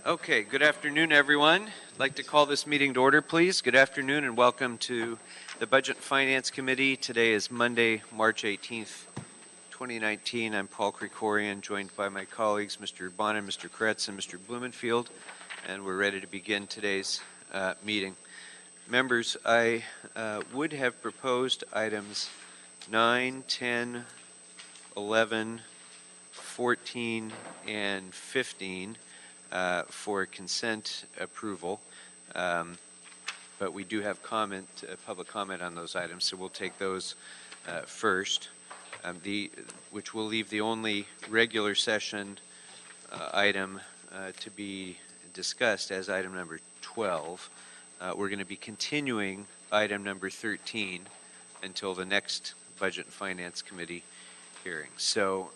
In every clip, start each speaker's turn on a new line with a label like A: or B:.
A: Okay, good afternoon, everyone. I'd like to call this meeting to order, please. Good afternoon and welcome to the Budget and Finance Committee. Today is Monday, March 18th, 2019. I'm Paul Krikorian, joined by my colleagues, Mr. Bonin, Mr. Kretz, and Mr. Blumenfield, and we're ready to begin today's meeting. Members, I would have proposed items 9, 10, 11, 14, and 15 for consent approval, but we do have public comment on those items, so we'll take those first. Which will leave the only regular session item to be discussed as item number 12. We're going to be continuing item number 13 until the next Budget and Finance Committee hearing. So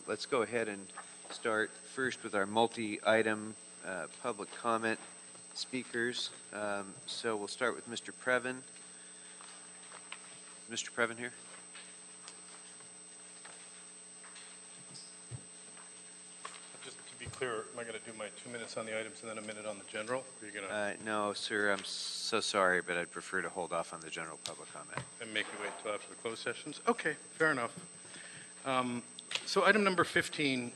A: let's go ahead and start first with our multi-item public comment speakers. So we'll start with Mr. Previn. Mr. Previn here?
B: Just to be clear, am I going to do my 2 minutes on the items and then a minute on the general? Or are you going to...
A: No, sir, I'm so sorry, but I'd prefer to hold off on the general public comment.
B: And make you wait until after the closed sessions? Okay, fair enough. So item number 15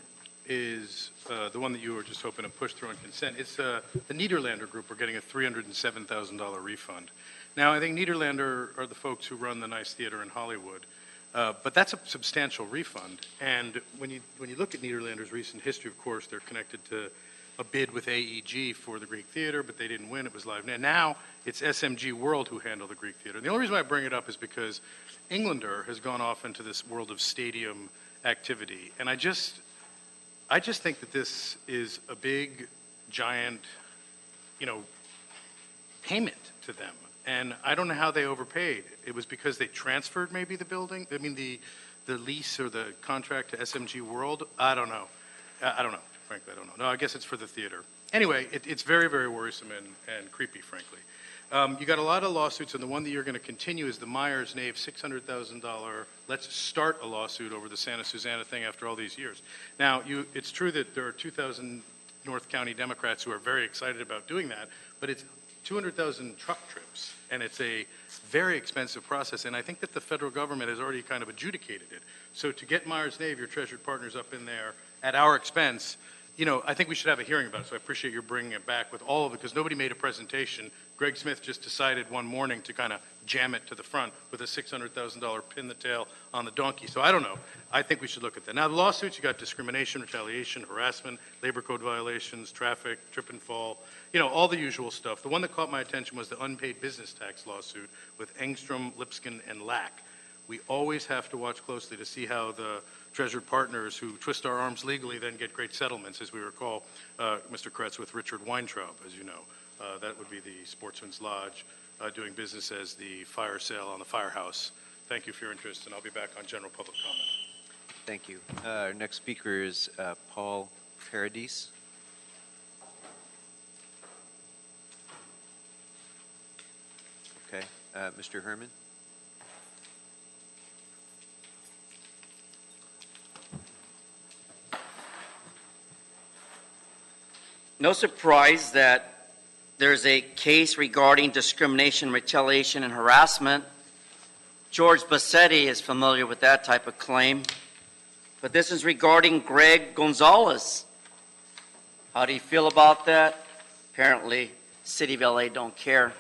B: is the one that you were just hoping to push through on consent. It's the Nederlander Group. We're getting a $307,000 refund. Now, I think Nederlander are the folks who run the nice theater in Hollywood, but that's a substantial refund. And when you look at Nederlander's recent history, of course, they're connected to a bid with AEG for the Greek Theater, but they didn't win. It was live. Now it's SMG World who handle the Greek Theater. And the only reason why I bring it up is because Englander has gone off into this world of stadium activity, and I just think that this is a big, giant, payment to them. And I don't know how they overpaid. It was because they transferred maybe the building? I mean, the lease or the contract to SMG World? I don't know. I don't know. Frankly, I don't know. No, I guess it's for the theater. Anyway, it's very, very worrisome and creepy, frankly. You got a lot of lawsuits, and the one that you're going to continue is the Myers-Nave $600,000 let's start a lawsuit over the Santa Susana thing after all these years. Now, it's true that there are 2,000 North County Democrats who are very excited about doing that, but it's 200,000 truck trips, and it's a very expensive process, and I think that the federal government has already kind of adjudicated it. So to get Myers-Nave, your treasured partners, up in there at our expense, I think we should have a hearing about it, so I appreciate your bringing it back with all of it, because nobody made a presentation. Greg Smith just decided one morning to kind of jam it to the front with a $600,000 pin the tail on the donkey. So I don't know. I think we should look at that. Now, the lawsuits, you got discrimination, retaliation, harassment, labor code violations, traffic, trip and fall, all the usual stuff. The one that caught my attention was the unpaid business tax lawsuit with Engstrom, Lipscomb, and Lack. We always have to watch closely to see how the treasured partners who twist our arms legally then get great settlements, as we recall, Mr. Kretz, with Richard Weintraub, as you know. That would be the Sportsman's Lodge doing business as the fire sale on the firehouse. Thank you for your interest, and I'll be back on general public comment.
A: Thank you. Our next speaker is Paul Paradis. Okay. Mr. Herman.
C: No surprise that there's a case regarding discrimination, retaliation, and harassment. George Bassetti is familiar with that type of claim. But this is regarding Greg Gonzalez. How do you feel about that? Apparently, City of LA don't care.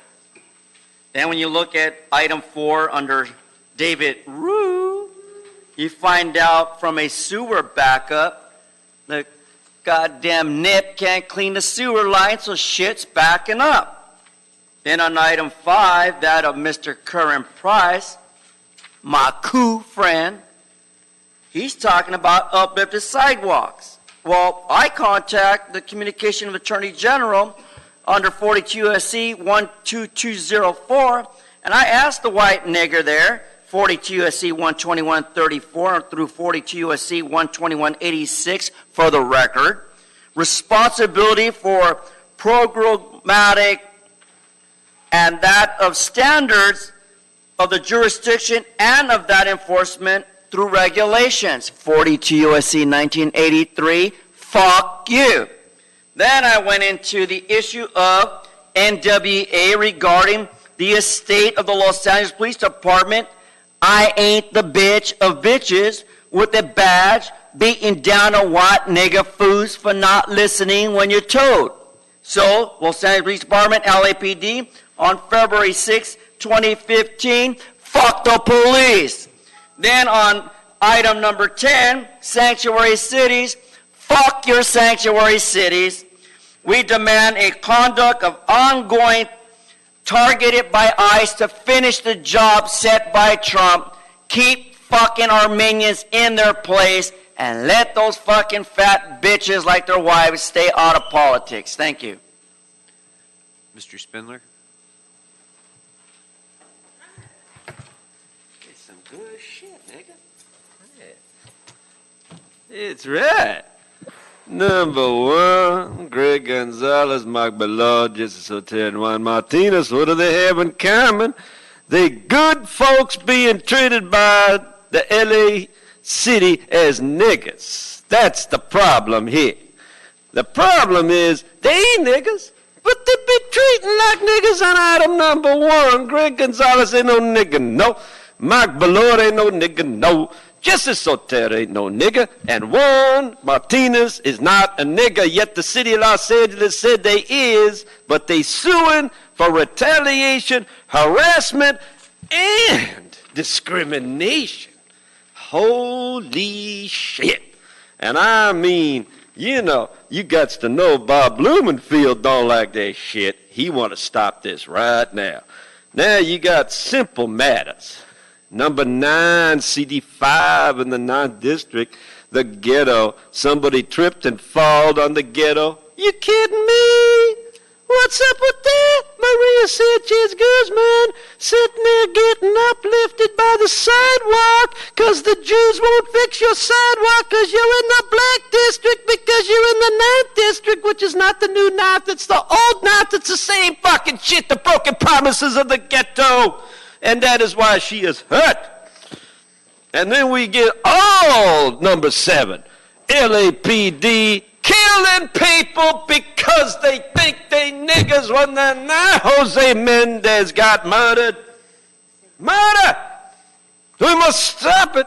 C: Then when you look at item 4 under David Rue, you find out from a sewer backup the goddamn NIP can't clean the sewer line, so shit's backing up. Then on item 5, that of Mr. Curran Price, my coup friend, he's talking about uplifted sidewalks. Well, I contact the Communication of Attorney General under 42 U.S.C. 12204, and I asked the white nigger there, 42 U.S.C. 12134 through 42 U.S.C. 12186 for the record, responsibility for programmatic and that of standards of the jurisdiction and of that enforcement through regulations. 42 U.S.C. 1983, fuck you. Then I went into the issue of NWA regarding the estate of the Los Angeles Police Department. I ain't the bitch of bitches with a badge beating down a white nigga foos for not listening when you're told. So, Los Angeles Police Department, LAPD, on February 6, 2015, fuck the police. Then on item number 10, sanctuary cities, fuck your sanctuary cities. We demand a conduct of ongoing targeted by ICE to finish the job set by Trump. Keep fucking Armenians in their place and let those fucking fat bitches like their wives stay out of politics. Thank you.
A: Mr. Spindler? Get some good shit, nigga.
D: It's right. Number one, Greg Gonzalez, Mark Ballard, Jesse Soter, and Juan Martinez. What do they have in common? They good folks being treated by the LA city as niggas. That's the problem here. The problem is they ain't niggas, but they be treating like niggas on item number one. Greg Gonzalez ain't no nigga, no. Mark Ballard ain't no nigga, no. Jesse Soter ain't no nigga, and Juan Martinez is not a nigga, yet the city of Los Angeles said they is, but they suing for retaliation, harassment, and discrimination. Holy shit. And I mean, you know, you got to know Bob Blumenfield don't like that shit. He want to stop this right now. Now you got simple matters. Number 9, CD5 in the 9th district, the ghetto. Somebody tripped and falled on the ghetto. You kidding me? What's up with that? Maria Sanchez Guzman sitting there getting uplifted by the sidewalk because the Jews won't fix your sidewalk because you're in the black district because you're in the 9th district, which is not the new 9th, it's the old 9th. It's the same fucking shit, the broken promises of the ghetto. And that is why she is hurt. And then we get number 7, LAPD killing people because they think they niggas when they're not. Jose Mendez got murdered. Murder! We must stop it.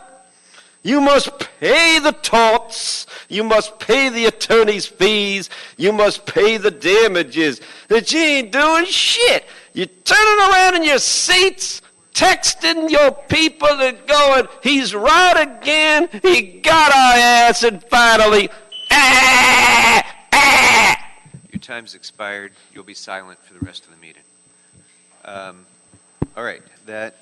D: You must pay the torts. You must pay the attorney's fees. You must pay the damages. That you ain't doing shit. You're turning around in your seats, texting your people and going, he's right again. He got our ass, and finally,
A: Your time's expired. You'll be silent for the rest of the meeting. All right, that,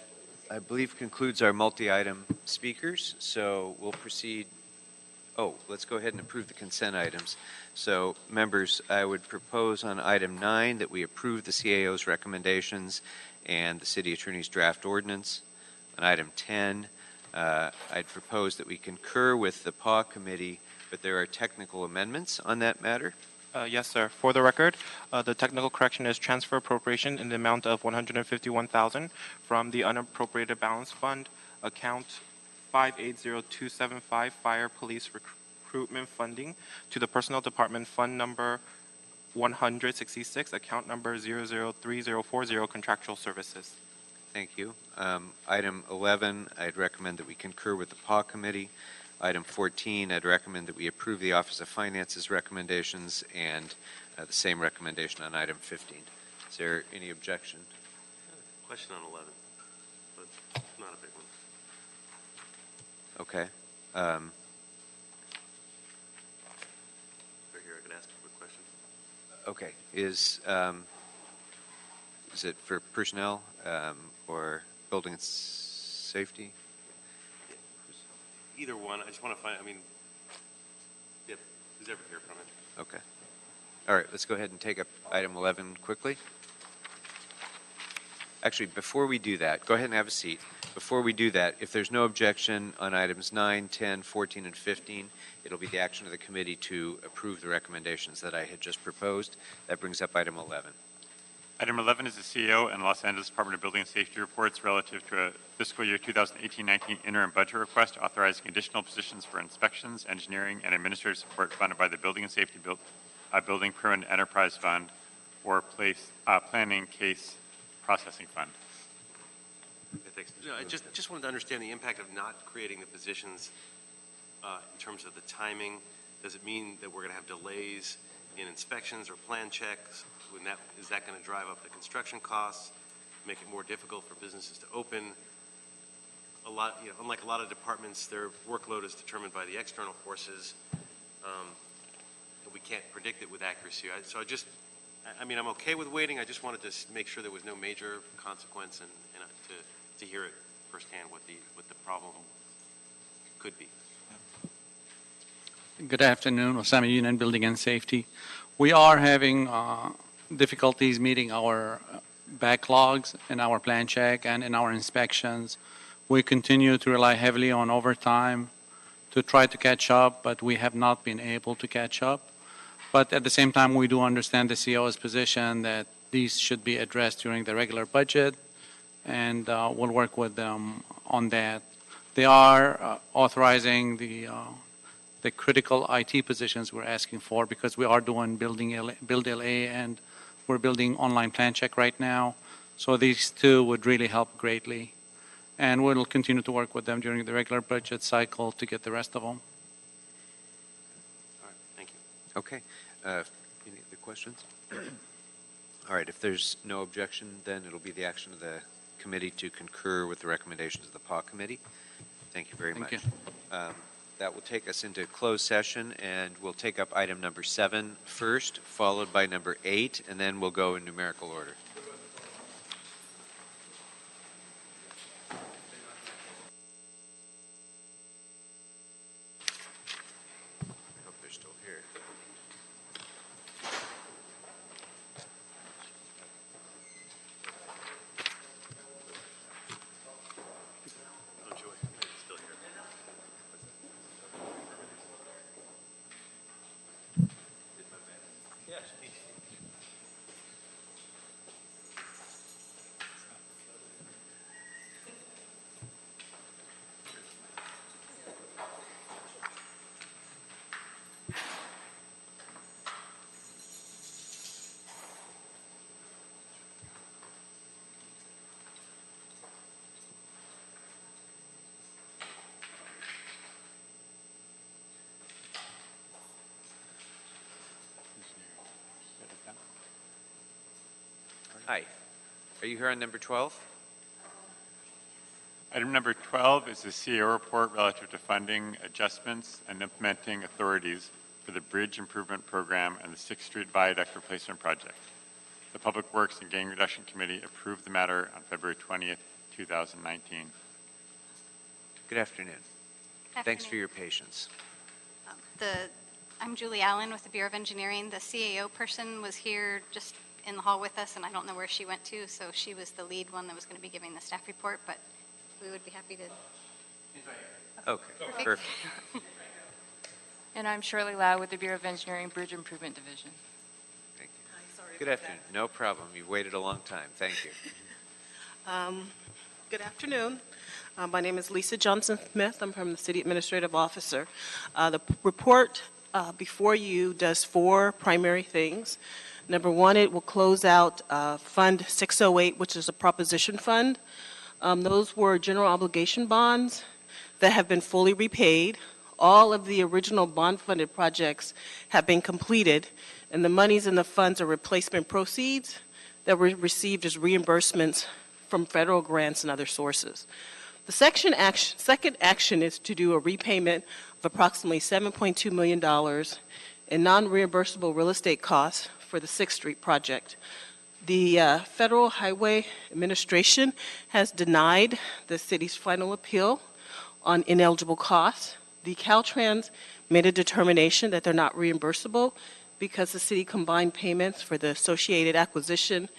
A: I believe, concludes our multi-item speakers. So we'll proceed. Oh, let's go ahead and approve the consent items. So, members, I would propose on item 9 that we approve the CAO's recommendations and the city attorney's draft ordinance. On item 10, I'd propose that we concur with the PAW committee, but there are technical amendments on that matter.
E: Yes, sir. For the record, the technical correction is transfer appropriation in the amount of $151,000 from the unappropriated balance fund account 580275 Fire Police Recruitment Funding to the Personnel Department Fund number 166, account number 003040 Contractual Services.
A: Thank you. Item 11, I'd recommend that we concur with the PAW committee. Item 14, I'd recommend that we approve the Office of Finance's recommendations and the same recommendation on item 15. Is there any objection?
F: Question on 11, but not a big one.
A: Okay.
F: Right here, I could ask a quick question.
A: Okay. Is it for personnel or building and safety?
F: Either one. I just want to find, yep, who's ever here from it?
A: Okay. All right, let's go ahead and take up item 11 quickly. Actually, before we do that, go ahead and have a seat. Before we do that, if there's no objection on items 9, 10, 14, and 15, it'll be the action of the committee to approve the recommendations that I had just proposed. That brings up item 11.
G: Item 11 is the CEO and Los Angeles Department of Building and Safety reports relative to a fiscal year 2018-19 interim budget request authorizing additional positions for inspections, engineering, and administrative support funded by the Building and Safety Building Permanent Enterprise Fund, or Planning Case Processing Fund.
F: Okay, thanks. No, I just wanted to understand the impact of not creating the positions in terms of the timing. Does it mean that we're going to have delays in inspections or plan checks? Is that going to drive up the construction costs, make it more difficult for businesses to open? Unlike a lot of departments, their workload is determined by the external forces, and we can't predict it with accuracy. I'm okay with waiting. I just wanted to make sure there was no major consequence and to hear it firsthand what the problem could be.
H: Good afternoon, Osama Union Building and Safety. We are having difficulties meeting our backlogs in our plan check and in our inspections. We continue to rely heavily on overtime to try to catch up, but we have not been able to catch up. But at the same time, we do understand the CO's position that these should be addressed during the regular budget, and we'll work with them on that. They are authorizing the critical IT positions we're asking for, because we are doing Build LA and we're building online plan check right now. So these two would really help greatly. And we'll continue to work with them during the regular budget cycle to get the rest of them.
F: All right, thank you.
A: Okay. Any other questions? All right. If there's no objection, then it'll be the action of the committee to concur with the recommendations of the PAW committee. Thank you very much.
H: You.
A: That will take us into closed session, and we'll take up item number 7 first, followed by number 8, and then we'll go in numerical order. I hope they're still here.
F: Oh, Joy, it's still here.
A: Hi. Are you here on number 12?
G: Item number 12 is the CEO report relative to funding adjustments and implementing authorities for the Bridge Improvement Program and the 6th Street Viaduct Replacement Project. The Public Works and Gang Reduction Committee approved the matter on February 20th, 2019.
A: Good afternoon. Thanks for your patience.
I: I'm Julie Allen with the Bureau of Engineering. The CAO person was here just in the hall with us, and I don't know where she went to, so she was the lead one that was going to be giving the staff report, but we would be happy to.
A: Okay, perfect.
J: And I'm Shirley Lau with the Bureau of Engineering Bridge Improvement Division.
A: Thank you. Good afternoon. No problem. You've waited a long time. Thank you.
K: Good afternoon. My name is Lisa Johnson-Smith. I'm from the City Administrative Officer. The report before you does 4 primary things. Number 1, it will close out Fund 608, which is a proposition fund. Those were general obligation bonds that have been fully repaid. All of the original bond-funded projects have been completed, and the monies in the funds are replacement proceeds that were received as reimbursements from federal grants and other sources. The second action is to do a repayment of approximately $7.2 million in non-reimbursable real estate costs for the 6th Street project. The Federal Highway Administration has denied the city's final appeal on ineligible costs. The Caltrans made a determination that they're not reimbursable because the city combined payments for the associated acquisition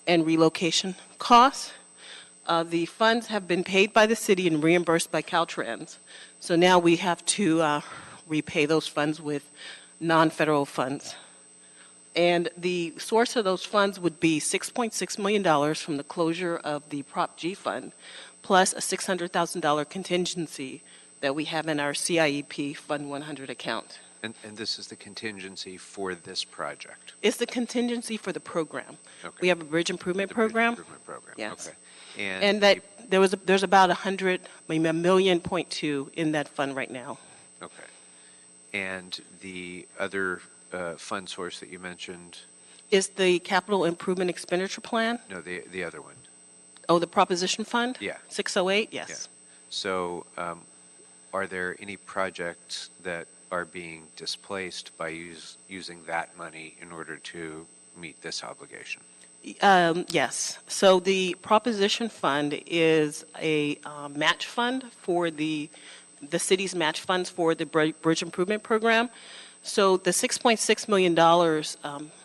K: and relocation costs. The funds have been paid by the city and reimbursed by Caltrans. So now we have to repay those funds with non-federal funds. And the source of those funds would be $6.6 million from the closure of the Prop G fund, plus a $600,000 contingency that we have in our CIEP Fund 100 account.
A: And this is the contingency for this project?
K: It's the contingency for the program.
A: Okay.
K: We have a bridge improvement
A: The bridge
K: program.
A: improvement program,
K: Yes.
A: okay.
K: And that, there's about 100, maybe $1.2 million in that fund right now.
A: Okay. And the other fund source that you mentioned,
K: Is the capital improvement expenditure plan?
A: no, the other one.
K: Oh, the proposition fund?
A: Yeah.
K: 608, yes.
A: So are there any projects that are being displaced by using that money in order to meet this obligation?
K: Yes. So the proposition fund is a match fund for the city's match funds for the bridge improvement program. So the $6.6 million,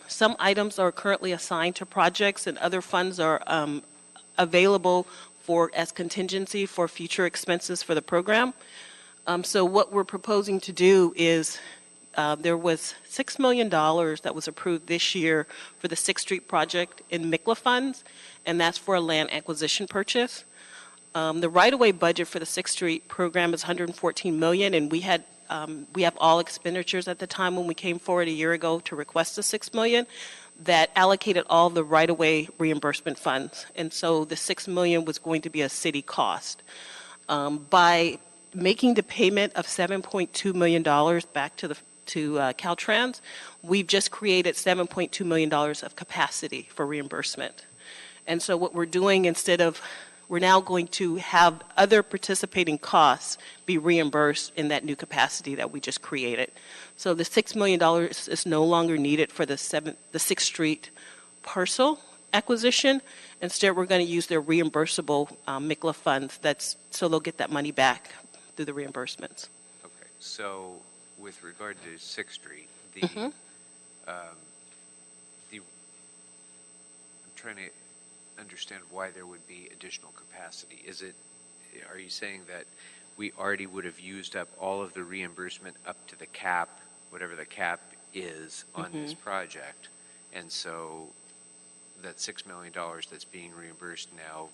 K: some items are currently assigned to projects and other funds are available as contingency for future expenses for the program. So what we're proposing to do is there was $6 million that was approved this year for the 6th Street project in MICLA funds, and that's for a land acquisition purchase. The right-of-way budget for the 6th Street program is $114 million, and we have all expenditures at the time when we came forward a year ago to request the $6 million that allocated all the right-of-way reimbursement funds. And so the $6 million was going to be a city cost. By making the payment of $7.2 million back to Caltrans, we've just created $7.2 million of capacity for reimbursement. And so what we're doing, we're now going to have other participating costs be reimbursed in that new capacity that we just created. So the $6 million is no longer needed for the 6th Street parcel acquisition. Instead, we're going to use their reimbursable MICLA funds. So they'll get that money back through the reimbursements.
A: Okay, so with regard to 6th Street,
K: Mm-hmm.
A: I'm trying to understand why there would be additional capacity. Are you saying that we already would have used up all of the reimbursement up to the cap, whatever the cap is on this project, and so that $6 million that's being reimbursed now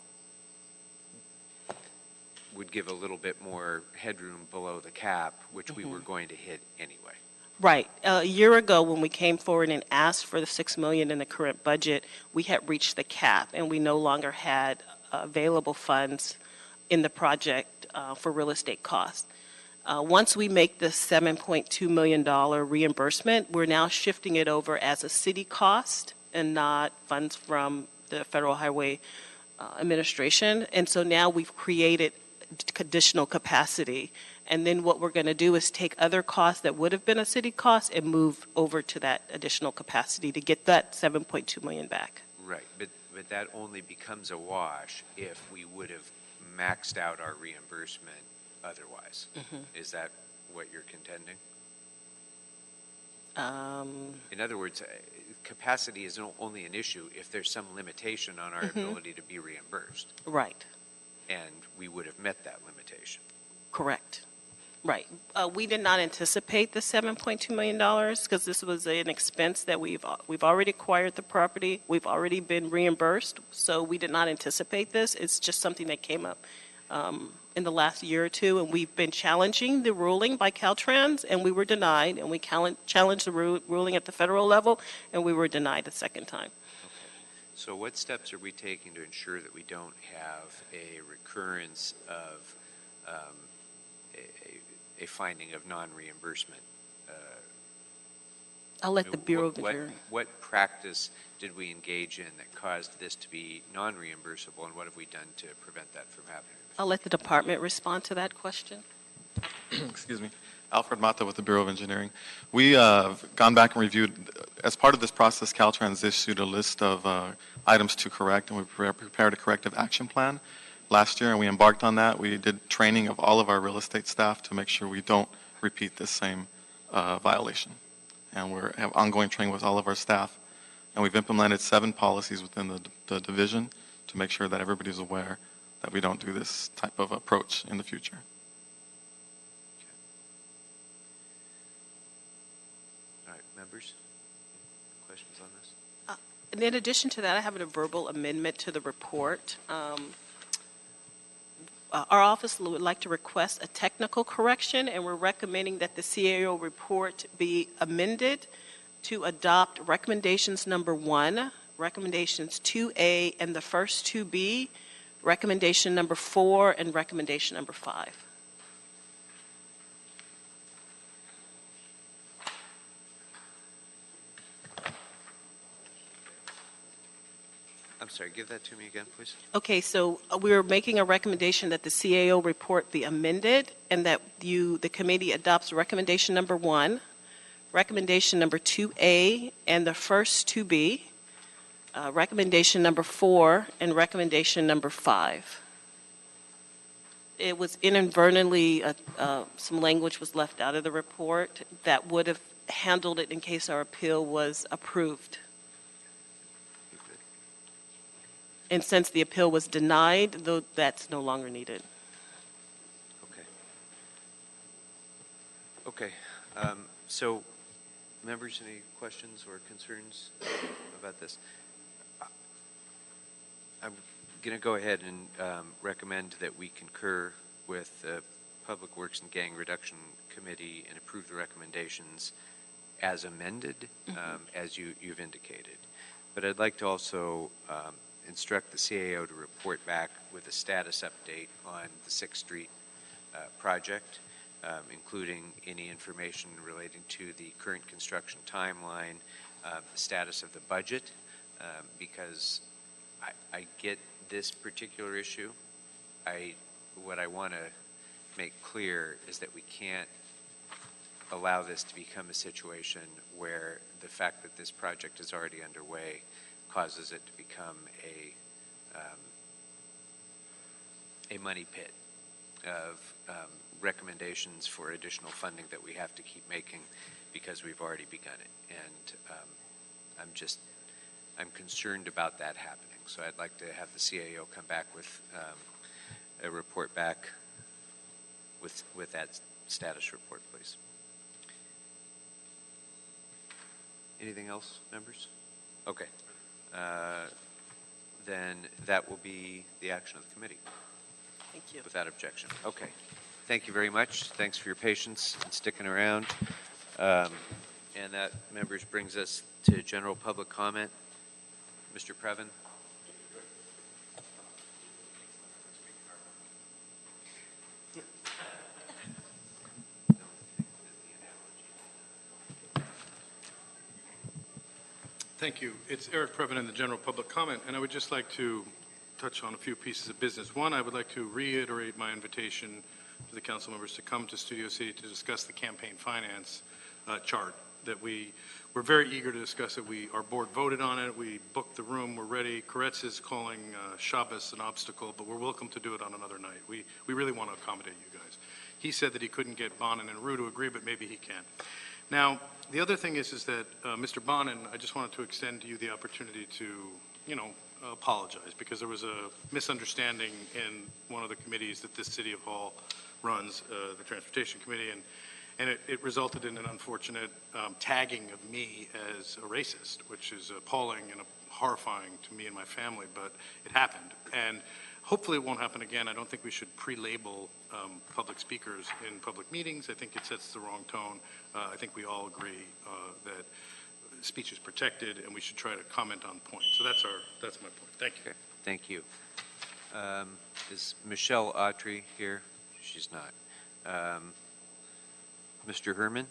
A: would give a little bit more headroom below the cap, which we were going to hit anyway?
K: Right. A year ago, when we came forward and asked for the $6 million in the current budget, we had reached the cap, and we no longer had available funds in the project for real estate costs. Once we make the $7.2 million reimbursement, we're now shifting it over as a city cost and not funds from the Federal Highway Administration. And so now we've created additional capacity. And then what we're going to do is take other costs that would have been a city cost and move over to that additional capacity to get that $7.2 million back.
A: Right, but that only becomes a wash if we would have maxed out our reimbursement otherwise. Is that what you're contending? In other words, capacity is only an issue if there's some limitation on our ability to be reimbursed.
K: Right.
A: And we would have met that limitation.
K: Correct. Right. We did not anticipate the $7.2 million because this was an expense that we've already acquired the property. We've already been reimbursed, so we did not anticipate this. It's just something that came up in the last year or two, and we've been challenging the ruling by Caltrans, and we were denied, and we challenged the ruling at the federal level, and we were denied a second time.
A: So what steps are we taking to ensure that we don't have a recurrence of a finding of non-reimbursement?
K: I'll let the Bureau of
A: what
K: Engineering.
A: What practice did we engage in that caused this to be non-reimbursable, and what have we done to prevent that from happening?
K: I'll let the department respond to that question.
L: Excuse me. Alfred Mata with the Bureau of Engineering. We have gone back and reviewed, as part of this process, Caltrans issued a list of items to correct, and we prepared a corrective action plan last year, and we embarked on that. We did training of all of our real estate staff to make sure we don't repeat this same violation. And we have ongoing training with all of our staff, and we've implemented 7 policies within the division to make sure that everybody's aware that we don't do this type of approach in the future.
A: All right, members, any questions on this?
K: And in addition to that, I have a verbal amendment to the report. our office would like to request a technical correction, and we're recommending that the CAO report be amended to adopt recommendations number 1, recommendations 2A, and the first 2B, recommendation number 4, and recommendation number 5.
A: I'm sorry, give that to me again, please.
K: Okay, so we're making a recommendation that the CAO report be amended and that the committee adopts recommendation number 1, recommendation number 2A, and the first 2B, recommendation number 4, and recommendation number 5. It was inadvertently, some language was left out of the report that would have handled it in case our appeal was approved. And since the appeal was denied, though, that's no longer needed.
A: Okay. So, members, any questions or concerns about this? I'm going to go ahead and recommend that we concur with the Public Works and Gang Reduction Committee and approve the recommendations as amended, as you've indicated. But I'd like to also instruct the CAO to report back with a status update on the 6th Street project, including any information relating to the current construction timeline, the status of the budget, because I get this particular issue. What I want to make clear is that we can't allow this to become a situation where the fact that this project is already underway causes it to become a money pit of recommendations for additional funding that we have to keep making because we've already begun it. And I'm concerned about that happening. So I'd like to have the CAO come back with a report back with that status report, please. Anything else, members? Okay. Then that will be the action of the committee.
K: Thank you.
A: Without objection. Okay. Thank you very much. Thanks for your patience and sticking around. And that, members, brings us to general public comment. Mr. Previn.
B: Thank you. It's Eric Previn in the general public comment, and I would just like to touch on a few pieces of business. One, I would like to reiterate my invitation to the council members to come to Studio City to discuss the campaign finance chart that we're very eager to discuss it. Our board voted on it. We booked the room. We're ready. Koretz is calling Shabbos an obstacle, but we're welcome to do it on another night. We really want to accommodate you guys. He said that he couldn't get Bonin and Rue to agree, but maybe he can. Now, the other thing is that Mr. Bonin, I just wanted to extend to you the opportunity to, apologize, because there was a misunderstanding in one of the committees that this City of Hall runs, the Transportation Committee, and it resulted in an unfortunate tagging of me as a racist, which is appalling and horrifying to me and my family, but it happened. And hopefully it won't happen again. I don't think we should pre-label public speakers in public meetings. I think it sets the wrong tone. I think we all agree that speech is protected and we should try to comment on points. So that's my point. Thank you.
A: Okay. Thank you. Is Michelle Autry here? She's not. Mr. Herman?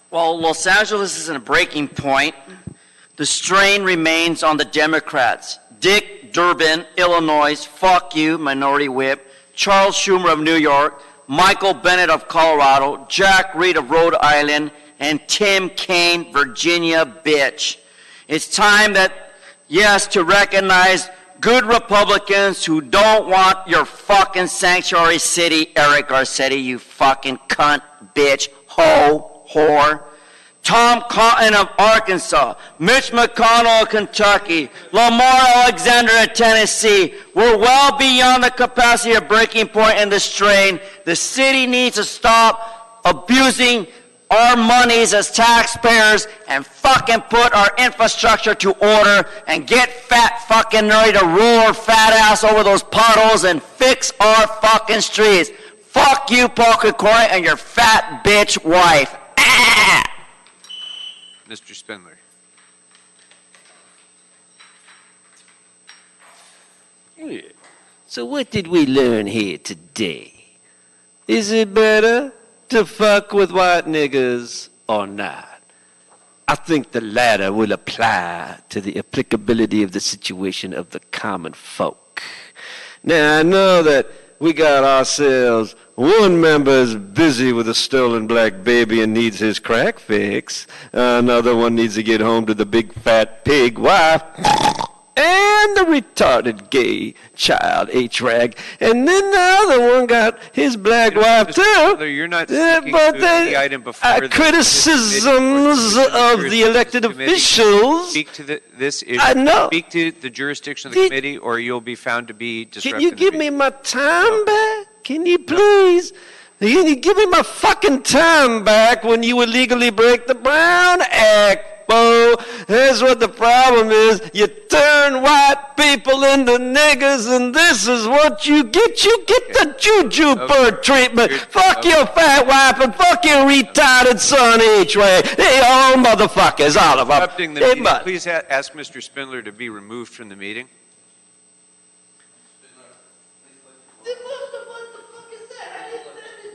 C: While Los Angeles is in a breaking point, the strain remains on the Democrats. Dick Durbin, Illinois, fuck you, Minority Whip, Charles Schumer of New York, Michael Bennet of Colorado, Jack Reed of Rhode Island, and Tim Kaine, Virginia, bitch. It's time to recognize good Republicans who don't want your fucking sanctuary city, Eric Garcetti, you fucking cunt, bitch, hoe, whore. Tom Cotton of Arkansas, Mitch McConnell of Kentucky, Lamar Alexander of Tennessee. We're well beyond the capacity of breaking point in the strain. The city needs to stop abusing our monies as taxpayers and fucking put our infrastructure to order and get fat fucking ready to roll our fat ass over those puddles and fix our fucking streets. Fuck you, Paul Kikori, and your fat bitch wife. Ah!
A: Mr. Spindler.
D: So what did we learn here today? Is it better to fuck with white niggas or not? I think the latter will apply to the applicability of the situation of the common folk. Now, I know that we got ourselves one member's busy with a stolen black baby and needs his crack fix. Another one needs to get home to the big fat pig wife. And the retarded gay child, H-Rag. And then the other one got his black wife, too.
A: Spindler, you're not speaking to the item before the
D: criticisms of the elected officials.
A: Speak to this issue.
D: I know.
A: Speak to the jurisdiction of the committee, or you'll be found to be disrupting
D: Can you give
A: the
D: me
A: meeting.
D: my time back? Can you please? Can you give me my fucking time back when you illegally break the Brown Act? Oh, here's what the problem is. You turn white people into niggers, and this is what you get. You get the juju bird treatment. Fuck your fat wife and fuck your retarded son, H-Way. They all motherfuckers, all of them.
A: Interrupting the meeting. Please ask Mr. Spindler to be removed from the meeting.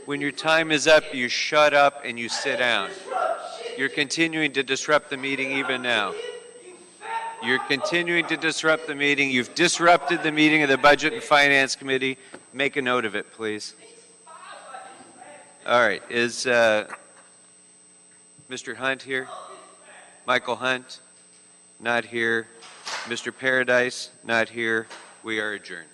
A: When your time is up, you shut up and you sit down. You're continuing to disrupt the meeting even now. You're continuing to disrupt the meeting. You've disrupted the meeting of the Budget and Finance Committee. Make a note of it, please. All right. Is Mr. Hunt here? Michael Hunt? Not here. Mr. Paradise? Not here. We are adjourned.